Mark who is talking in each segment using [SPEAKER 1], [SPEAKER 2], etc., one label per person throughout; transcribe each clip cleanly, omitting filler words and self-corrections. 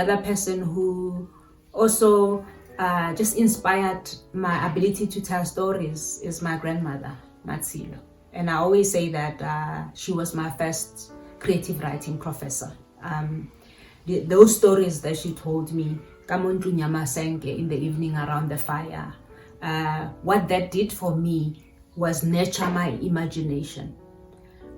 [SPEAKER 1] another person who also just inspired my ability to tell stories is my grandmother, Mmatshilo. And I always say that she was my first creative writing professor. Those stories that she told me, Kamuntu Nyama Senke in the evening around the fire, what that did for me was nurture my imagination.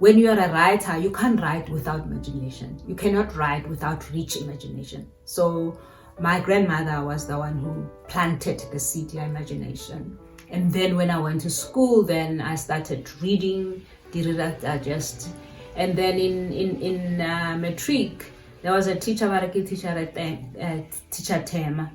[SPEAKER 1] When you are a writer, you can't write without imagination. You cannot write without rich imagination. So my grandmother was the one who planted the seed of imagination. And then when I went to school, then I started reading, digest. And then in matric, there was a teacher, Teacher Tema.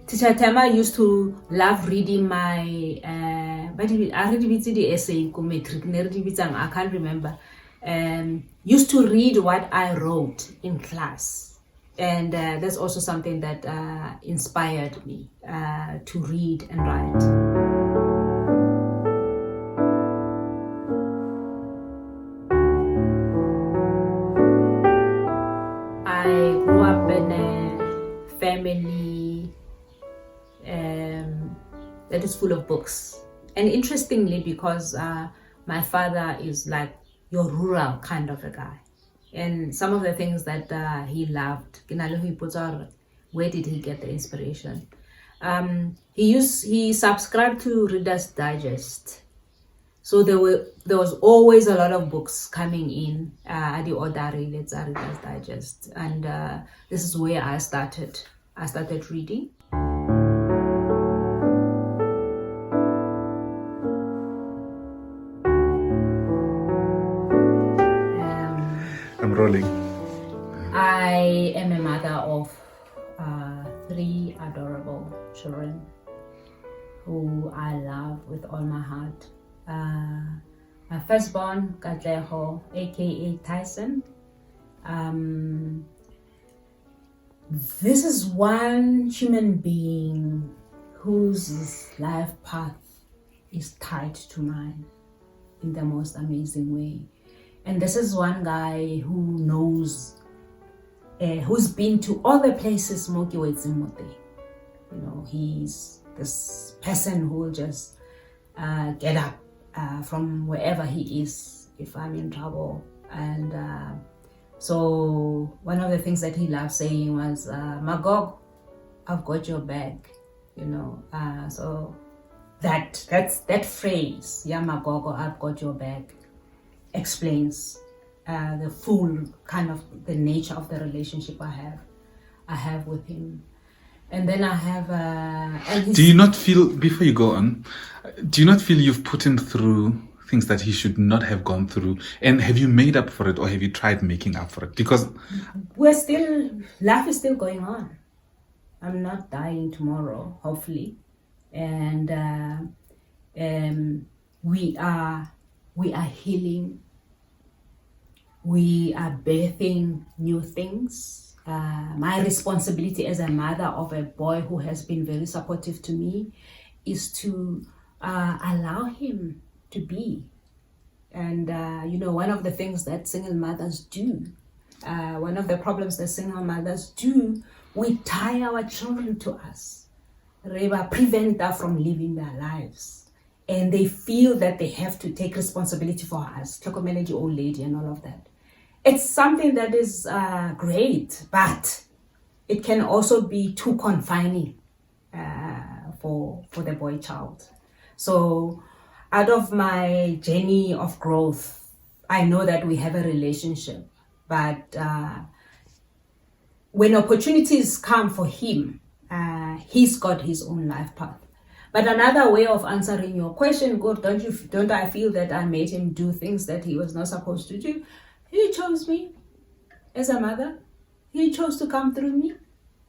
[SPEAKER 1] Teacher Tema used to love reading my, I read the essay, I can't remember. Used to read what I wrote in class. And that's also something that inspired me to read and write. I grew up in a family that is full of books. And interestingly, because my father is like your rural kind of a guy. And some of the things that he loved, where did he get the inspiration? He subscribed to Reader's Digest. So there was always a lot of books coming in at the Odari, Reader's Digest. And this is where I started reading.
[SPEAKER 2] I'm rolling.
[SPEAKER 1] I am a mother of 3 adorable children who I love with all my heart. My firstborn, Katleho, aka Tyson. This is one human being whose life path is tied to mine in the most amazing way. And this is one guy who knows, who's been to all the places Moki Wetimote. You know, he's this person who will just get up from wherever he is if I'm in trouble. And so one of the things that he loved saying was, Magog, I've got your back, you know. So that phrase, yeah, Magog, I've got your back, explains the full kind of the nature of the relationship I have with him. And then I have
[SPEAKER 2] do you not feel, before you go on, do you not feel you've put him through things that he should not have gone through? And have you made up for it, or have you tried making up for it? Because
[SPEAKER 1] life is still going on. I'm not dying tomorrow, hopefully. And we are healing. We are birthing new things. My responsibility as a mother of a boy who has been very supportive to me is to allow him to be. And one of the things that single mothers do, one of the problems that single mothers do, we tie our children to us. Prevent them from living their lives. And they feel that they have to take responsibility for us, Chocomelody old lady and all of that. It's something that is great, but it can also be too confining for the boy child. So out of my journey of growth, I know that we have a relationship, but when opportunities come for him, he's got his own life path. But another way of answering your question, God, don't I feel that I made him do things that he was not supposed to do? He chose me as a mother. He chose to come through me.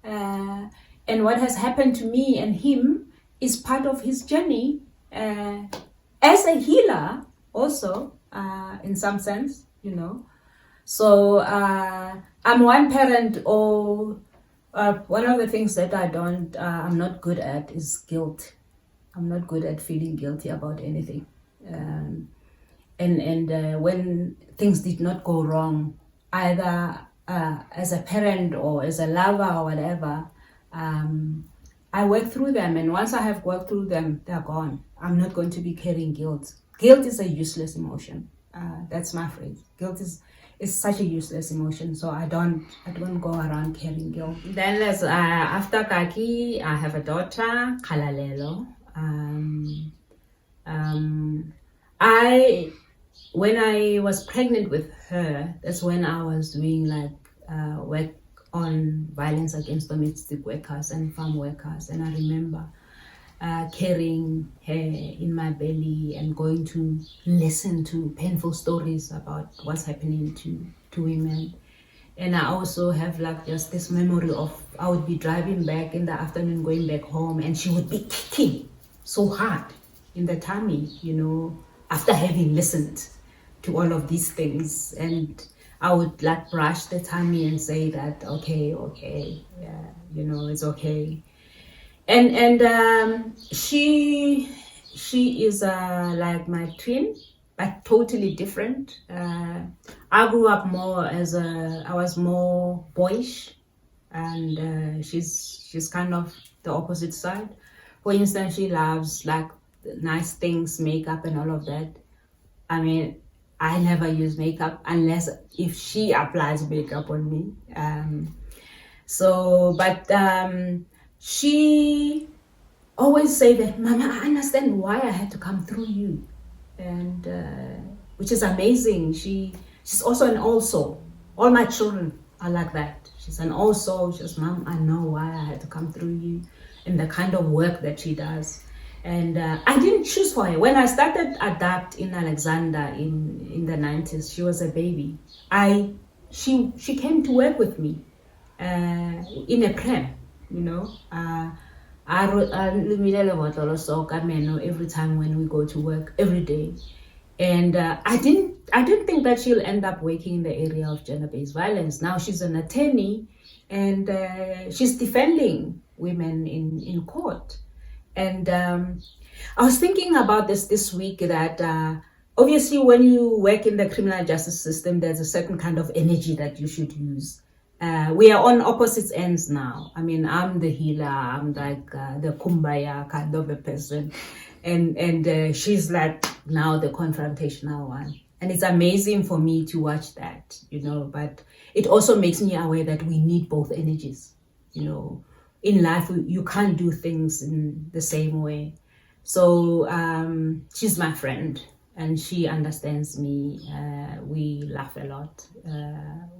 [SPEAKER 1] And what has happened to me and him is part of his journey as a healer also, in some sense, you know. So I'm one parent, or one of the things that I'm not good at is guilt. I'm not good at feeling guilty about anything. And when things did not go wrong, either as a parent or as a lover or whatever, I work through them, and once I have worked through them, they're gone. I'm not going to be carrying guilt. Guilt is a useless emotion. That's my phrase. Guilt is such a useless emotion, so I don't go around carrying guilt. Then after Kaki, I have a daughter, Kalalelo. When I was pregnant with her, that's when I was doing work on violence against domestic workers and farm workers, and I remember carrying her in my belly and going to listen to painful stories about what's happening to women. And I also have just this memory of I would be driving back in the afternoon, going back home, and she would be kicking so hard in the tummy, after having listened to all of these things. And I would brush the tummy and say that, okay, yeah, it's okay. And she is like my twin, but totally different. I grew up more I was more boyish, and she's kind of the opposite side. For instance, she loves nice things, makeup and all of that. I mean, I never use makeup unless if she applies makeup on me. She always say that, Mama, I understand why I had to come through you, and which is amazing. She's also an also. All my children are like that. She's an also. She's, Mom, I know why I had to come through you, and the kind of work that she does. And I didn't choose for her. When I started Adapt in Alexander in the 90s, she was a baby. She came to work with me in a pram, I wrote every time when we go to work, every day. And I didn't think that she'll end up working in the area of gender-based violence. Now she's an attorney, and she's defending women in court. And I was thinking about this week that obviously when you work in the criminal justice system, there's a certain kind of energy that you should use. We are on opposite ends now. I mean, I'm the healer, I'm the kumbaya kind of a person. And she's now the confrontational one. And it's amazing for me to watch that, but it also makes me aware that we need both energies, In life, you can't do things in the same way. So she's my friend, and she understands me. We laugh a lot.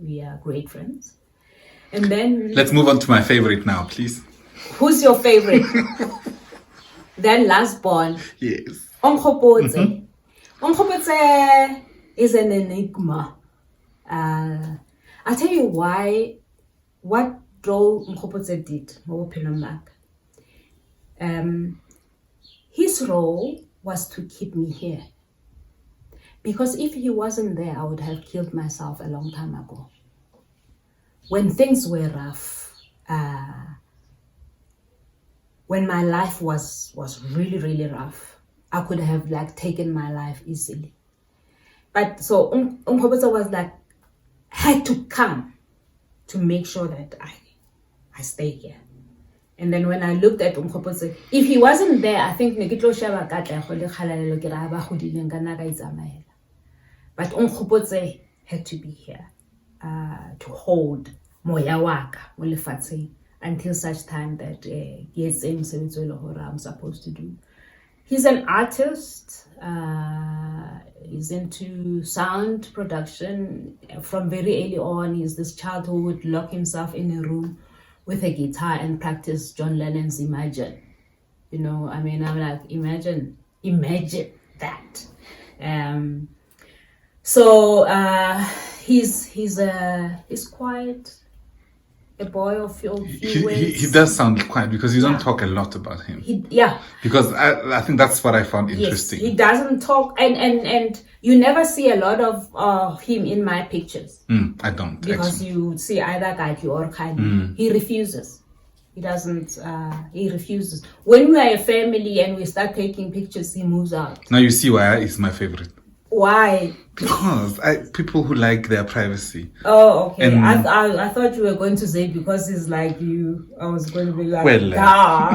[SPEAKER 1] We are great friends. And then
[SPEAKER 2] let's move on to my favorite now, please.
[SPEAKER 1] Who's your favorite? Then last born.
[SPEAKER 2] Yes.
[SPEAKER 1] Mmatshilo Motsei is an enigma. I'll tell you why. What role Mmatshilo did, his role was to keep me here. Because if he wasn't there, I would have killed myself a long time ago. When things were rough, when my life was really, really rough, I could have taken my life easily. But so Mmatshilo was had to come to make sure that I stay here. And then when I looked at Mmatshilo, if he wasn't there, I think but Mmatshilo had to be here to hold moya waka mo lefatsheng until such time that he gets I'm supposed to do. He's an artist. He's into sound production. From very early on, he's this child who would lock himself in a room with a guitar and practice John Lennon's Imagine. I'm imagine that. He's quite a boy of few words.
[SPEAKER 2] He does sound quiet because you don't talk a lot about him. Because I think that's what I found interesting.
[SPEAKER 1] Yes, he doesn't talk, and you never see a lot of him in my pictures.
[SPEAKER 2] I don't.
[SPEAKER 1] Because you see either Kaki or Kali. He refuses. He doesn't, he refuses. When we are a family and we start taking pictures, he moves out.
[SPEAKER 2] Now you see why he's my favorite.
[SPEAKER 1] Why?
[SPEAKER 2] Because people who like their privacy.
[SPEAKER 1] Oh, okay.
[SPEAKER 2] And-
[SPEAKER 1] I thought you were going to say because it's like you. I was going to be like,
[SPEAKER 2] Well,
[SPEAKER 1] duh.